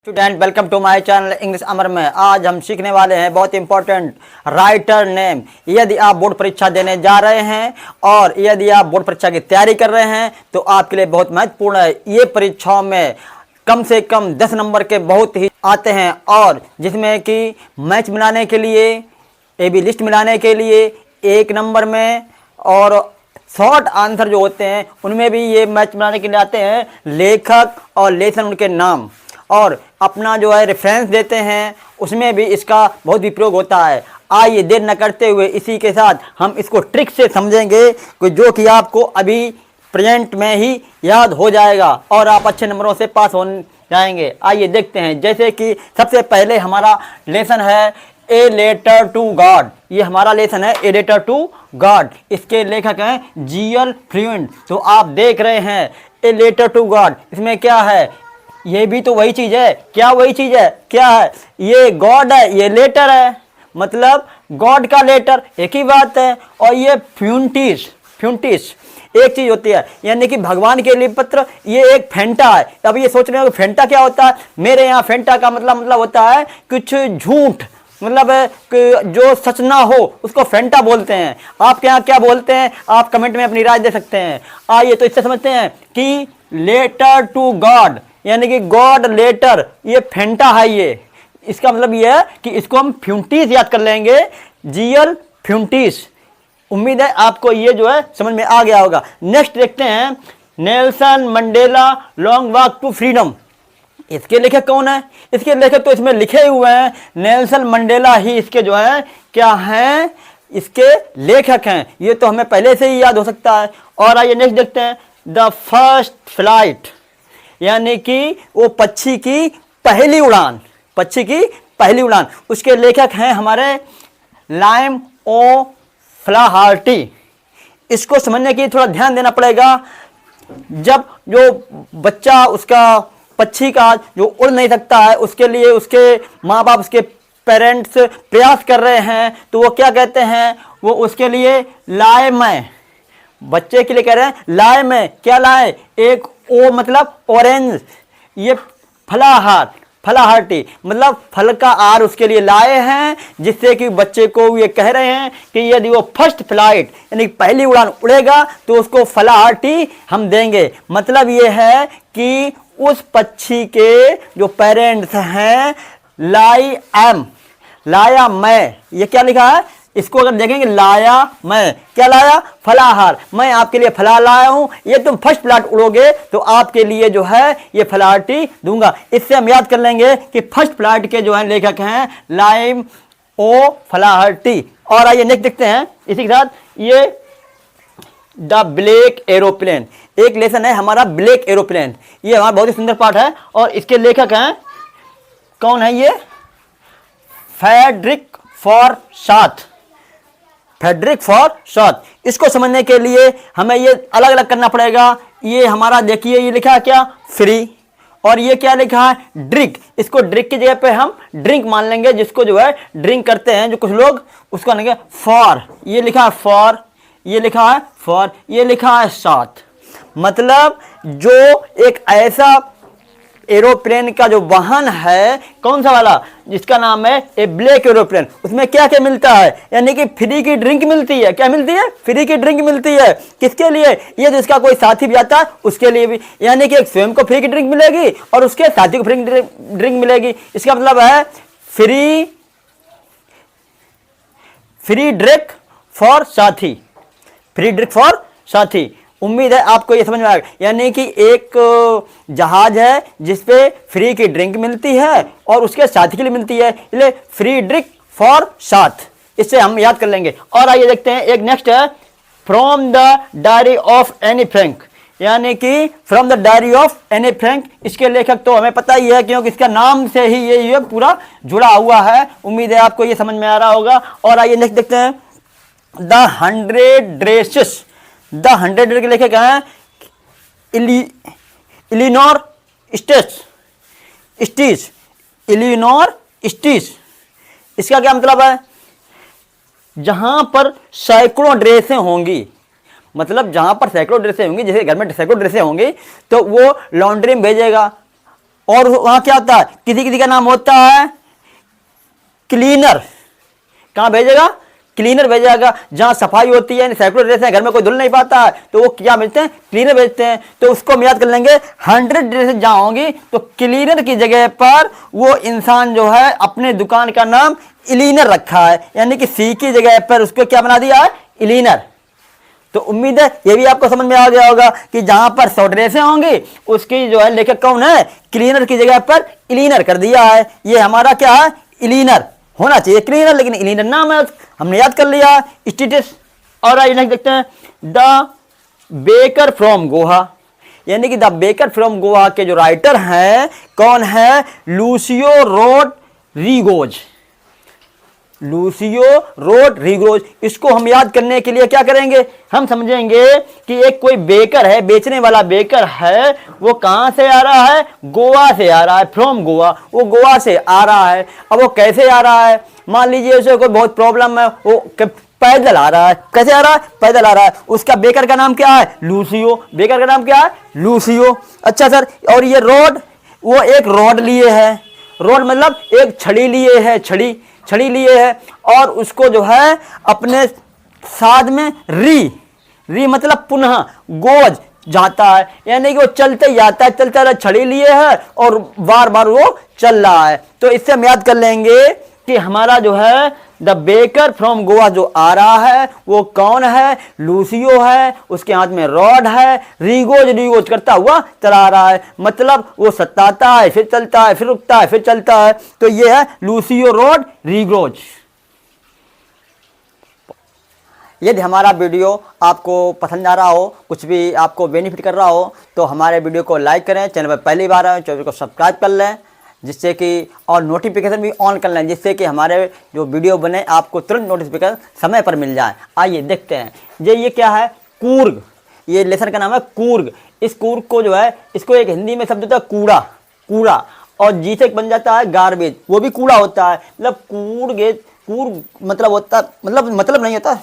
Student welcome to my channel English Amar में। आज हम सीखने वाले हैं बहुत इंपॉर्टेंट राइटर नेम। यदि आप बोर्ड परीक्षा देने जा रहे हैं और यदि आप बोर्ड परीक्षा की तैयारी कर रहे हैं तो आपके लिए बहुत महत्वपूर्ण है। ये परीक्षाओं में कम से कम 10 नंबर के बहुत ही आते हैं और जिसमें कि मैच मिलाने के लिए, AB लिस्ट मिलाने के लिए 1 नंबर में और शॉर्ट आंसर जो होते हैं उनमें भी ये मैच मिलाने के लिए आते हैं। लेखक और लेसन उनके नाम और अपना जो है रेफरेंस देते हैं, उसमें भी इसका बहुत ही प्रयोग होता है। आइए देर न करते हुए इसी के साथ हम इसको ट्रिक से समझेंगे जो कि आपको अभी प्रेजेंट में ही याद हो जाएगा और आप अच्छे नंबरों से पास हो जाएंगे। आइए देखते हैं। जैसे कि सबसे पहले हमारा लेसन है ए लेटर टू गॉड। ये हमारा लेसन है ए लेटर टू गॉड। इसके लेखक हैं GL फ्लुएंट। तो आप देख रहे हैं ए लेटर टू गॉड, इसमें क्या है? ये भी तो वही चीज़ है। क्या वही चीज़ है? क्या है? ये गॉड है, ये लेटर है, मतलब गॉड का लेटर, एक ही बात है। और ये फ्यूंटिस, फ्यूंटिस एक चीज़ होती है, यानी कि भगवान के लिए पत्र, ये एक फेंटा है। अब ये सोच रहे हो कि फेंटा क्या होता है? मेरे यहाँ फेंटा का मतलब होता है कुछ झूठ, मतलब कि जो सच ना हो उसको फेंटा बोलते हैं। आपके यहाँ क्या बोलते हैं? आप कमेंट में अपनी राय दे सकते हैं। आइए तो इससे समझते हैं कि लेटर टू गॉड यानी कि गॉड लेटर, ये फेंटा है। ये इसका मतलब ये है कि इसको हम फ्यूंटिस याद कर लेंगे, GL फ्यूंटिस। उम्मीद है आपको ये जो है समझ में आ गया होगा। नेक्स्ट देखते हैं Nelson Mandela Long Walk to Freedom. इसके लेखक कौन है? इसके लेखक तो इसमें लिखे हुए हैं, नेल्सन मंडेला ही इसके जो है क्या हैं, इसके लेखक हैं। ये तो हमें पहले से ही याद हो सकता है। और आइए नेक्स्ट देखते हैं द फर्स्ट फ्लाइट, यानी कि वो पक्षी की पहली उड़ान, पक्षी की पहली उड़ान। उसके लेखक हैं हमारे लाइम ओ फ्लाहार्टी। इसको समझने के लिए थोड़ा ध्यान देना पड़ेगा। जब जो बच्चा उसका पक्षी का जो उड़ नहीं सकता है, उसके लिए उसके माँ बाप, उसके पेरेंट्स प्रयास कर रहे हैं, तो वो क्या कहते हैं? वो उसके लिए लाए मैं, बच्चे के लिए कह रहे हैं लाए मैं। क्या लाए? एक ओ मतलब ऑरेंज, ये फलाहार, फलाहार्टी मतलब फल का आर उसके लिए लाए हैं, जिससे कि बच्चे को ये कह रहे हैं कि यदि वो फर्स्ट फ्लाइट यानी पहली उड़ान उड़ेगा तो उसको फलाहार्टी हम देंगे। मतलब ये है कि उस पक्षी के जो पेरेंट्स हैं, लाई एम, लाया मैं, ये क्या लिखा है? इसको अगर देखेंगे लाया मैं, क्या लाया? फलाहार। मैं आपके लिए फला लाया हूं, ये तुम फर्स्ट फ्लाइट उड़ोगे तो आपके लिए जो है ये फलाहार्टी दूंगा। इससे हम याद कर लेंगे कि फर्स्ट फ्लाइट के जो है लेखक हैं लाइम ओ फ्लाहार्टी। और आइए नेक्स्ट देखते हैं इसी के साथ ये द ब्लैक एरोप्लेन। एक लेसन है हमारा ब्लैक एरोप्लेन। ये हमारा बहुत ही सुंदर पाठ है और इसके लेखक हैं कौन है? ये फ्रेडरिक फॉरसाथ, फ्रेडरिक फॉरसाथ। इसको समझने के लिए हमें ये अलग अलग करना पड़ेगा। ये हमारा देखिए, ये लिखा है क्या? फ्री। और ये क्या लिखा है? ड्रिंक। इसको ड्रिंक की जगह पे हम ड्रिंक मान लेंगे, जिसको जो है ड्रिंक करते हैं जो कुछ लोग, उसको लेंगे फॉर। ये लिखा है फॉर, ये लिखा है फॉर, ये लिखा है साथ। मतलब जो एक ऐसा एरोप्लेन का जो वाहन है, कौन सा वाला? जिसका नाम है ए ब्लैक एरोप्लेन। उसमें क्या क्या मिलता है? यानी कि फ्री की ड्रिंक मिलती है। क्या मिलती है? फ्री की ड्रिंक मिलती है। किसके लिए? ये जिसका कोई साथी भी आता है उसके लिए भी, यानी कि एक स्वयं को फ्री की ड्रिंक मिलेगी और उसके साथी को फ्री ड्रिंक मिलेगी। इसका मतलब है फ्री, फ्री ड्रिंक फॉर साथी, फ्री ड्रिंक फॉर साथी। उम्मीद है आपको ये समझ में आएगा। यानी कि एक जहाज है जिसपे फ्री की ड्रिंक मिलती है और उसके साथी के लिए मिलती है, इसलिए फ्री ड्रिंक फॉर साथ। इससे हम याद कर लेंगे। और आइए देखते हैं एक नेक्स्ट है from the diary of Anne Frank, यानी कि from the diary of Anne Frank. इसके लेखक तो हमें पता ही है क्योंकि इसका नाम से ही ये पूरा जुड़ा हुआ है। उम्मीद है आपको ये समझ में आ रहा होगा। और आइए नेक्स्ट देखते हैं द 100 ड्रेसेस। द 100 के लेखक हैं इलिनोर स्टिच, इलिनोर स्टिच। इसका क्या मतलब है? जहां पर सैकड़ों ड्रेसें होंगी, मतलब जहां पर सैकड़ों ड्रेसें होंगी, जैसे घर में सैकड़ों ड्रेसें होंगी तो वो लॉन्ड्री में भेजेगा। और वहां क्या होता है, किसी किसी का नाम होता है क्लीनर। कहां भेजेगा, क्लीनर भेजेगा। जहां सफाई होती है, सैकड़ों ड्रेस है, घर में कोई धुल नहीं पाता है, तो वो क्या भेजते हैं, क्लीनर भेजते हैं। तो उसको हम याद कर लेंगे, 100 ड्रेसेस जहां होंगी तो क्लीनर की जगह पर वो इंसान जो है अपने दुकान का नाम इलीनर रखा है, यानी कि सी की जगह पर उसको क्या बना दिया है, इलीनर। तो उम्मीद है ये भी आपको समझ में आ गया होगा कि जहां पर 100 ड्रेसें होंगी उसकी जो है लेखक कौन है, क्लीनर की जगह पर इलीनर कर दिया है। ये हमारा क्या है, इलीनर होना चाहिए क्लीनर, लेकिन इलीनर नाम है, हमने याद कर लिया स्टेटस। और आइए नेक्स्ट देखते हैं, द बेकर फ्रॉम गोवा, यानी कि द बेकर फ्रॉम गोवा के जो राइटर हैं कौन है, लूसियो रोड्रिगोज। लूसियो रोड्रिगोज, इसको हम याद करने के लिए क्या करेंगे, हम समझेंगे कि एक कोई बेकर है, बेचने वाला बेकर है, वो कहां से आ रहा है, गोवा से आ रहा है, फ्रॉम गोवा, वो गोवा से आ रहा है। अब वो कैसे आ रहा है, मान लीजिए उसे कोई बहुत प्रॉब्लम है, वो पैदल आ रहा है। कैसे आ रहा है, पैदल आ रहा है। उसका बेकर का नाम क्या है, लूसियो। बेकर का नाम क्या है, लूसियो। अच्छा सर, और ये रोड, वो एक रोड लिए है, रोड मतलब एक छड़ी लिए है, छड़ी लिए है, और उसको जो है अपने साथ में री मतलब पुनः गोज जाता है, यानी कि वो चलते जाता है, चलता रहा, छड़ी लिए है और बार बार वो चल रहा है। तो इससे हम याद कर लेंगे कि हमारा जो है द बेकर फ्रॉम गोवा जो आ रहा है वो कौन है, लूसियो है, उसके हाथ में रॉड है, रिगोज करता हुआ चला रहा है, मतलब वो सताता है, फिर चलता है, फिर रुकता है, फिर चलता है। तो ये है लूसियो रोड्रिगोज। यदि हमारा वीडियो आपको पसंद आ रहा हो, कुछ भी आपको बेनिफिट कर रहा हो, तो हमारे वीडियो को लाइक करें, चैनल पर पहली बार आए चैनल को सब्सक्राइब कर लें, जिससे कि और नोटिफिकेशन भी ऑन कर लें, जिससे कि हमारे जो वीडियो बने आपको तुरंत नोटिफिकेशन समय पर मिल जाए। आइए देखते हैं, ये क्या है, कूर्ग। ये लेसन का नाम है कूर्ग। इस कूर्ग को जो है, इसको एक हिंदी में शब्द होता है कूड़ा, और जी से बन जाता है गार्बेज, वो भी कूड़ा होता है। मतलब कूर्ग मतलब होता है, मतलब नहीं होता।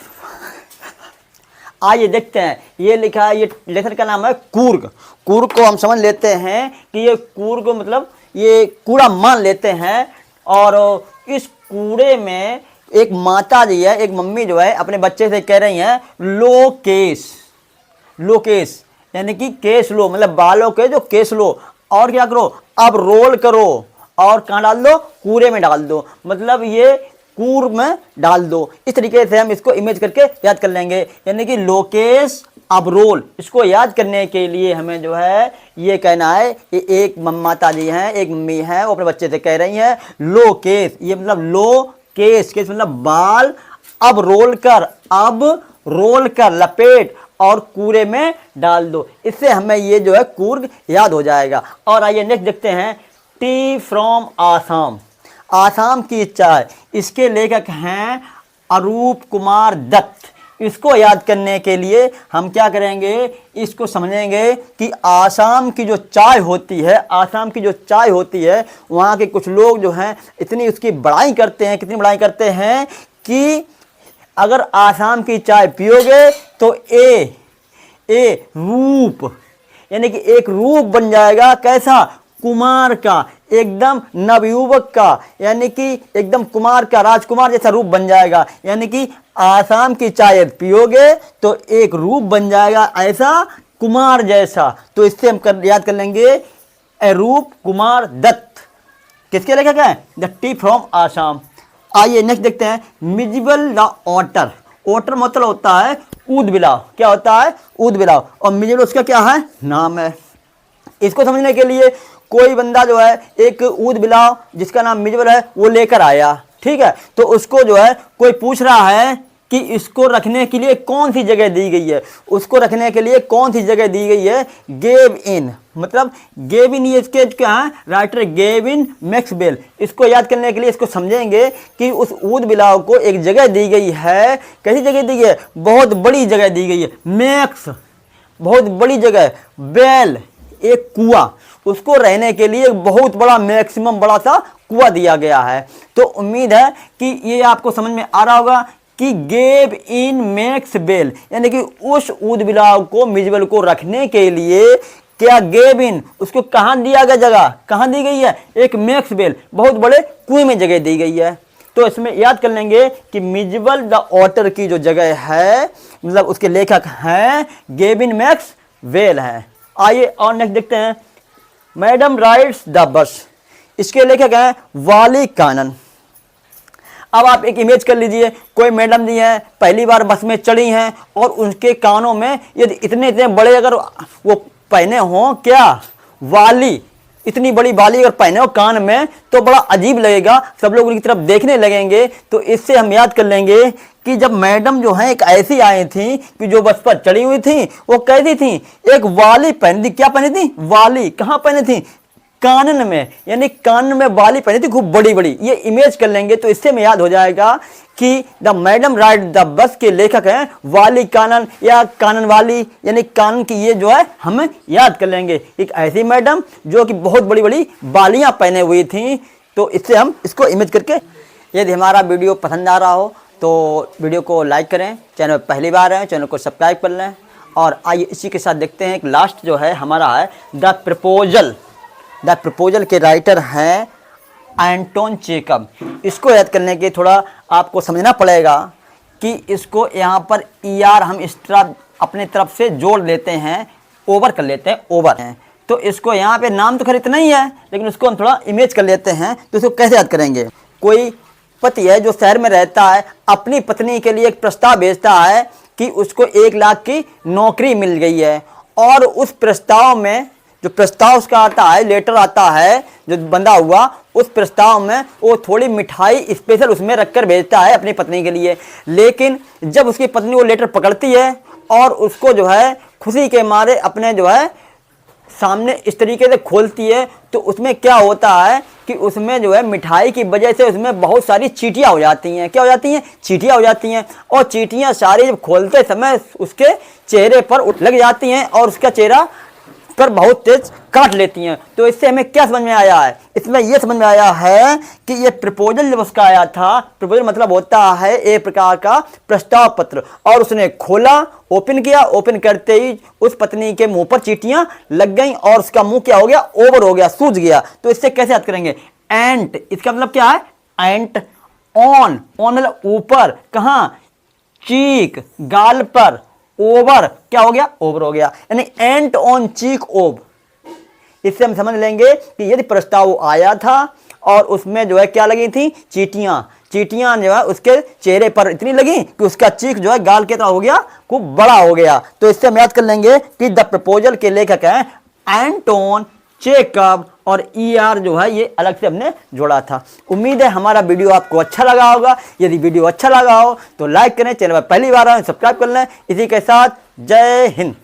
आइए देखते हैं, ये लिखा है, ये लेसन का नाम है कूर्ग। कूर्ग को हम समझ लेते हैं कि ये कूर्ग मतलब ये कूड़ा मान लेते हैं। और इस कूड़े में एक माता जी है, एक मम्मी जो है अपने बच्चे से कह रही हैं लो केस, यानी कि केस लो, मतलब बालों के जो केस लो, और क्या करो, अब रोल करो और कहाँ डाल दो, कूड़े में डाल दो, मतलब ये कूड़ में डाल दो। इस तरीके से हम इसको इमेज करके याद कर लेंगे, यानी कि लोकेश अब रोल। इसको याद करने के लिए हमें जो है ये कहना है, ये एक माता जी हैं, एक मम्मी है, वो अपने बच्चे से कह रही हैं लो केस, ये मतलब लो केस मतलब बाल, अब रोल कर लपेट और कूड़े में डाल दो। इससे हमें ये जो है कूर्ग याद हो जाएगा। और आइए नेक्स्ट देखते हैं, टी फ्रॉम आसाम। आसाम की चाय, इसके लेखक हैं अरूप कुमार दत्त। इसको याद करने के लिए हम क्या करेंगे, इसको समझेंगे कि आसाम की जो चाय होती है, वहाँ के कुछ लोग जो हैं इतनी उसकी बड़ाई करते हैं, कितनी बड़ाई करते हैं कि अगर आसाम की चाय पियोगे तो रूप, यानी कि एक रूप बन जाएगा, कैसा, कुमार का, एकदम नवयुवक का, यानी कि एकदम कुमार का, राजकुमार जैसा रूप बन जाएगा। यानी कि आसाम की चाय पियोगे तो एक रूप बन जाएगा ऐसा, कुमार जैसा। तो इससे हम याद कर लेंगे अरूप कुमार दत्त। किसके लेखक हैं, द टी फ्रॉम आसाम। आइए नेक्स्ट देखते हैं, मिजिबल द ओटर। ओटर मतलब होता है ऊद बिलाव। क्या होता है, ऊद बिलाव, और मिजिबल उसका क्या है, नाम है। इसको समझने के लिए कोई बंदा जो है एक ऊद बिलाव जिसका नाम मिजबल है वो लेकर आया, ठीक है। तो उसको जो है कोई पूछ रहा है कि इसको रखने के लिए कौन सी जगह दी गई है, उसको रखने के लिए कौन सी जगह दी गई है, गेव इन, मतलब गेव इन, ये इसके क्या है, राइटर गेविन मैक्सवेल। इसको याद करने के लिए इसको समझेंगे कि उस ऊद बिलाव को एक जगह दी गई है। कैसी जगह दी गई है, बहुत बड़ी जगह दी गई है। मैक्स बहुत बड़ी जगह, बेल एक कुआं, उसको रहने के लिए बहुत बड़ा मैक्सिमम बड़ा सा कुआं दिया गया है। तो उम्मीद है कि ये आपको समझ में आ रहा होगा कि गेव इन मैक्सवेल, यानी कि उस ऊद बिलाव को, मिजबल को रखने के लिए क्या गेव इन, उसको कहाँ दिया गया, जगह कहाँ दी गई है, एक मैक्सवेल बहुत बड़े कुएं में जगह दी गई है। तो इसमें याद कर लेंगे कि मिजबल द ऑटर की जो जगह है, मतलब उसके लेखक हैं गेविन मैक्सवेल हैं। आइए और नेक्स्ट देखते हैं, मैडम राइड्स द बस, इसके लेखक हैं वाली कानन। अब आप एक इमेज कर लीजिए, कोई मैडम जी हैं, पहली बार बस में चढ़ी हैं और उनके कानों में यदि इतने इतने बड़े अगर वो पहने हों, क्या वाली, इतनी बड़ी बाली अगर पहने हो कान में तो बड़ा अजीब लगेगा, सब लोग उनकी तरफ देखने लगेंगे। तो इससे हम याद कर लेंगे कि जब मैडम जो है एक ऐसी आई थी कि जो बस पर चढ़ी हुई थी, वो कैसी थी, एक वाली पहनी थी। क्या पहनी थी, वाली। कहाँ पहनी थी, कानन में, यानी कान में वाली पहनी थी खूब बड़ी बड़ी। ये इमेज कर लेंगे तो इससे में याद हो जाएगा कि the madam ride the bus के लेखक हैं वाली कानन या कानन वाली, यानी कानन की ये जो है हमें याद कर लेंगे। एक ऐसी मैडम जो कि बहुत बड़ी बड़ी बालियां पहने हुई थी, तो इससे हम इसको इमेज करके। यदि हमारा वीडियो पसंद आ रहा हो तो वीडियो को लाइक करें, चैनल पर पहली बार है चैनल को सब्सक्राइब कर लें। और आइए इसी के साथ देखते हैं, एक लास्ट जो है हमारा है द प्रपोजल। द प्रपोजल के राइटर हैं एंटोन चेकब। इसको याद करने के थोड़ा आपको समझना पड़ेगा कि इसको यहाँ पर ER हम इस तरह अपने तरफ से जोड़ लेते हैं, ओवर कर लेते हैं, ओवर हैं। तो इसको यहाँ पे नाम तो खैर इतना ही है, लेकिन उसको हम थोड़ा इमेज कर लेते हैं। तो इसको कैसे याद करेंगे, कोई पति है जो शहर में रहता है, अपनी पत्नी के लिए एक प्रस्ताव भेजता है कि उसको 1 लाख की नौकरी मिल गई है, और उस प्रस्ताव में जो प्रस्ताव उसका आता है, लेटर आता है जो बंधा हुआ, उस प्रस्ताव में वो थोड़ी मिठाई स्पेशल उसमें रखकर भेजता है अपनी पत्नी के लिए। लेकिन जब उसकी पत्नी वो लेटर पकड़ती है और उसको जो है खुशी के मारे अपने जो है सामने इस तरीके से खोलती है, तो उसमें क्या होता है कि उसमें जो है मिठाई की वजह से उसमें बहुत सारी चींटियाँ हो जाती हैं। क्या हो जाती हैं, चींटियाँ हो जाती हैं। और चींटियाँ सारी जब खोलते समय उसके चेहरे पर लग जाती हैं और उसका चेहरा पर बहुत तेज काट लेती हैं। तो इससे हमें क्या समझ में आया है, इसमें यह समझ में आया है कि ये प्रपोजल जब उसका आया था, प्रपोजल मतलब होता है एक प्रकार का प्रस्ताव पत्र, और उसने खोला, ओपन किया, ओपन करते ही उस पत्नी के मुंह पर चींटियां लग गईं और उसका मुंह क्या हो गया, ओवर हो गया, सूज गया। तो इससे कैसे याद करेंगे, एंट, इसका मतलब क्या है, एंट। ऑन, ऑन मतलब ऊपर, कहाँ, चीक, गाल पर, ओवर क्या हो गया, ओवर हो गया, यानी एंट ऑन चीक ओव। इससे हम समझ लेंगे कि यदि प्रस्ताव आया था और उसमें जो है क्या लगी थी, चींटियां, चींटियां जो है उसके चेहरे पर इतनी लगी कि उसका चीक जो है गाल के तरह हो गया, खूब बड़ा हो गया। तो इससे हम याद कर लेंगे कि द प्रपोजल के लेखक हैं एंटोन चेकब, और ER जो है ये अलग से हमने जोड़ा था। उम्मीद है हमारा वीडियो आपको अच्छा लगा होगा। यदि वीडियो अच्छा लगा हो तो लाइक करें, चैनल पर पहली बार आए सब्सक्राइब कर लें। इसी के साथ जय हिंद।